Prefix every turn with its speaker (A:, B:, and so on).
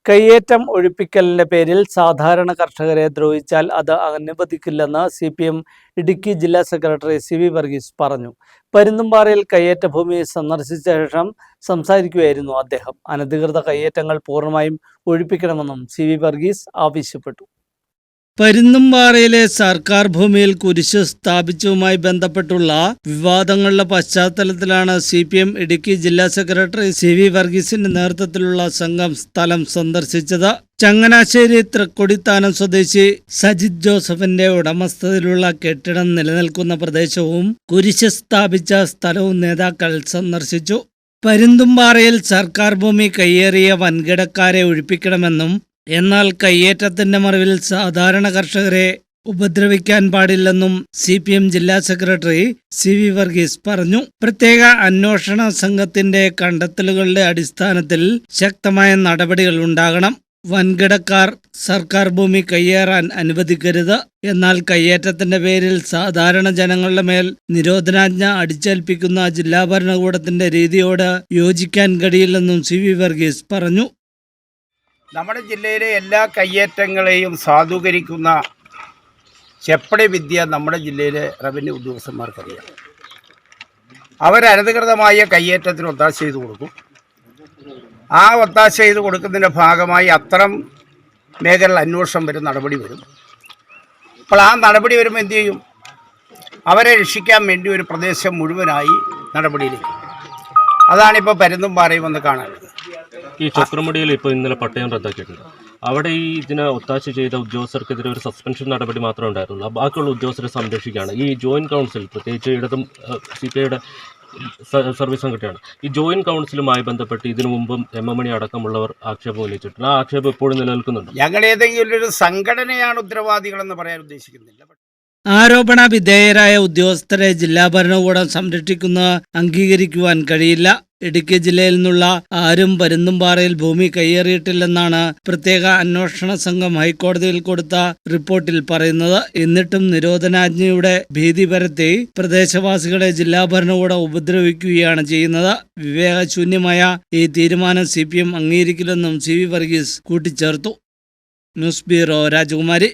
A: കയ്യേറ്റം ഒഴിപ്പിക്കലിന്റെ പേരിൽ സാധാരണ കർഷകരെ ദ്രോഹിച്ചാൽ അത് അനുവദിക്കില്ലെന്ന് CPM ഇടുക്കി ജില്ലാ സെക്രട്ടറി CV വർഗീസ് പറഞ്ഞു. പരുന്തുംപാറയിൽ കയ്യേറ്റ ഭൂമി സന്ദർശിച്ച ശേഷം സംസാരിക്കുകയായിരുന്നു അദ്ദേഹം. അനധികൃത കയ്യേറ്റങ്ങൾ പൂർണ്ണമായും ഒഴിപ്പിക്കണമെന്നും CV വർഗീസ് ആവശ്യപ്പെട്ടു. പരുന്തുംപാറയിലെ സർക്കാർ ഭൂമിയിൽ കുരിശ് സ്ഥാപിച്ചതുമായി ബന്ധപ്പെട്ടുള്ള വിവാദങ്ങളുടെ പശ്ചാത്തലത്തിലാണ് CPM ഇടുക്കി ജില്ലാ സെക്രട്ടറി CV വർഗീസിന്റെ നേതൃത്വത്തിലുള്ള സംഘം സ്ഥലം സന്ദർശിച്ചത്. ചങ്ങനാശ്ശേരി തൃക്കൊടിത്താനം സ്വദേശി സജിത് ജോസഫിന്റെ ഉടമസ്ഥതയിലുള്ള കെട്ടിടം നിലനിൽക്കുന്ന പ്രദേശവും കുരിശ് സ്ഥാപിച്ച സ്ഥലവും നേതാക്കൾ സന്ദർശിച്ചു. പരുന്തുംപാറയിൽ സർക്കാർ ഭൂമി കയ്യേറിയ വൻകിടക്കാരെ ഒഴിപ്പിക്കണമെന്നും എന്നാൽ കയ്യേറ്റത്തിന്റെ മറവിൽ സാധാരണ കർഷകരെ ഉപദ്രവിക്കാൻ പാടില്ലെന്നും CPM ജില്ലാ സെക്രട്ടറി CV വർഗീസ് പറഞ്ഞു. പ്രത്യേക അന്വേഷണ സംഘത്തിന്റെ കണ്ടെത്തലുകളുടെ അടിസ്ഥാനത്തിൽ ശക്തമായ നടപടികൾ ഉണ്ടാകണം. വൻകിടക്കാർ സർക്കാർ ഭൂമി കയ്യേറാൻ അനുവദിക്കരുത്. എന്നാൽ കയ്യേറ്റത്തിന്റെ പേരിൽ സാധാരണ ജനങ്ങളുടെ മേൽ നിരോധനാജ്ഞ അടിച്ചേൽപ്പിക്കുന്ന ജില്ലാ ഭരണകൂടത്തിന്റെ രീതിയോട് യോജിക്കാൻ കഴിയില്ലെന്നും CV വർഗീസ് പറഞ്ഞു.
B: നമ്മുടെ ജില്ലയിലെ എല്ലാ കയ്യേറ്റങ്ങളെയും സാധൂകരിക്കുന്ന ചെപ്പടി വിദ്യ നമ്മുടെ ജില്ലയിലെ റവന്യൂ ഉദ്യോഗസ്ഥന്മാർക്കറിയാം. അവരനധികൃതമായ കയ്യേറ്റത്തിന് ഒത്താശ ചെയ്ത് കൊടുക്കും. ആ ഒത്താശ ചെയ്ത് കൊടുക്കുന്നതിൻ്റെ ഭാഗമായി അത്തരം മേഖലയിൽ അന്വേഷണം വരും, നടപടി വരും. അപ്പോൾ ആ നടപടി വരുമ്പോൾ എന്തു ചെയ്യും? അവരെ രക്ഷിക്കാൻ വേണ്ടി ഒരു പ്രദേശം മുഴുവനായി നടപടിയിലേക്ക്. അതാണിപ്പോൾ പരുന്തുംപാറയിൽ വന്ന് കാണുന്നത്.
C: ഈ ചക്രമുടിയിൽ ഇപ്പോൾ ഇന്നലെ പട്ടയം റദ്ദാക്കിയിട്ടുണ്ട്. അവിടെ ഈ ഇതിനെ ഒത്താശ ചെയ്ത ഉദ്യോഗസ്ഥർക്കെതിരെ ഒരു സസ്പെൻഷൻ നടപടി മാത്രമേ ഉണ്ടായിരുന്നുള്ളൂ. ബാക്കിയുള്ള ഉദ്യോഗസ്ഥരെ സംരക്ഷിക്കുകയാണ്. ഈ ജോയിന്റ് കൗൺസിൽ, പ്രത്യേകിച്ച് ഇടതും CPIയുടെ സർവീസ് സംഘടനയാണ്. ഈ ജോയിന്റ് കൗൺസിലുമായി ബന്ധപ്പെട്ട് ഇതിനു മുമ്പും M മണി അടക്കമുള്ളവർ ആക്ഷേപം ഉന്നയിച്ചിട്ടുണ്ട്. ആ ആക്ഷേപം ഇപ്പോഴും നിലനിൽക്കുന്നുണ്ട്.
B: ഞങ്ങൾ ഏതെങ്കിലും ഒരു സംഘടനയാണ് ഉത്തരവാദികളെന്ന് പറയാൻ ഉദ്ദേശിക്കുന്നില്ല.
A: ആരോപണ വിധേയരായ ഉദ്യോഗസ്ഥരെ ജില്ലാ ഭരണകൂടം സംരക്ഷിക്കുന്ന അംഗീകരിക്കുവാൻ കഴിയില്ല. ഇടുക്കി ജില്ലയിൽ നിന്നുള്ള ആരും പരുന്തുംപാറയിൽ ഭൂമി കയ്യേറിയിട്ടില്ലെന്നാണ് പ്രത്യേക അന്വേഷണ സംഘം ഹൈക്കോടതിയിൽ കൊടുത്ത റിപ്പോർട്ടിൽ പറയുന്നത്. എന്നിട്ടും നിരോധനാജ്ഞയുടെ ഭീതി പരത്തി പ്രദേശവാസികളെ ജില്ലാ ഭരണകൂടം ഉപദ്രവിക്കുകയാണ് ചെയ്യുന്നത്. വിവേകശൂന്യമായ ഈ തീരുമാനം CPM അംഗീകരിക്കില്ലെന്നും CV വർഗീസ് കൂട്ടിച്ചേർത്തു. ന്യൂസ് ബ്യൂറോ, രാജകുമാരി.